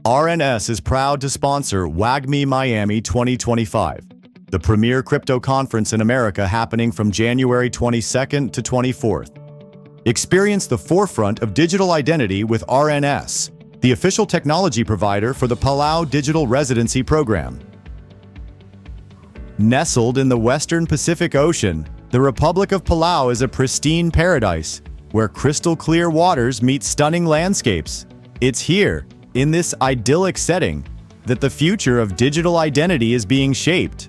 RNS is proud to sponsor WAGMI Miami 2025, the premier crypto conference in America happening from January 22nd to 24th. Experience the forefront of digital identity with RNS, the official technology provider for the Palau Digital Residency program. Nestled in the western Pacific Ocean, the Republic of Palau is a pristine paradise where crystal-clear waters meet stunning landscapes. It's here, in this idyllic setting, that the future of digital identity is being shaped.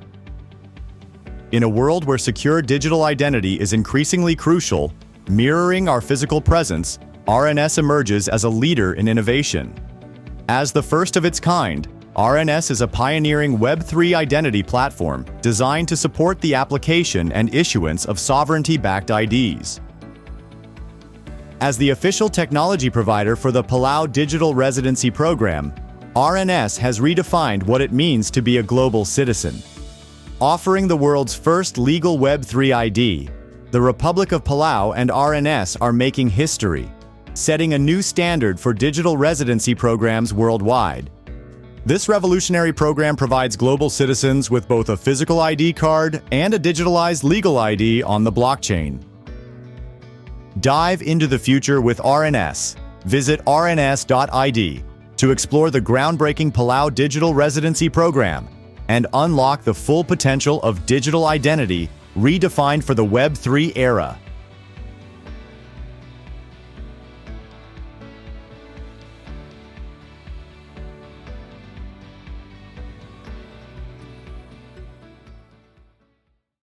In a world where secure digital identity is increasingly crucial, mirroring our physical presence, RNS emerges as a leader in innovation. As the first of its kind, RNS is a pioneering Web3 identity platform designed to support the application and issuance of sovereignty-backed IDs. As the official technology provider for the Palau Digital Residency program, RNS has redefined what it means to be a global citizen. Offering the world's first legal Web3 ID, the Republic of Palau and RNS are making history, setting a new standard for digital residency programs worldwide. This revolutionary program provides global citizens with both a physical ID card and a digitalized legal ID on the blockchain. Dive into the future with RNS. Visit RNS.ID to explore the groundbreaking Palau Digital Residency program and unlock the full potential of digital identity redefined for the Web3 era.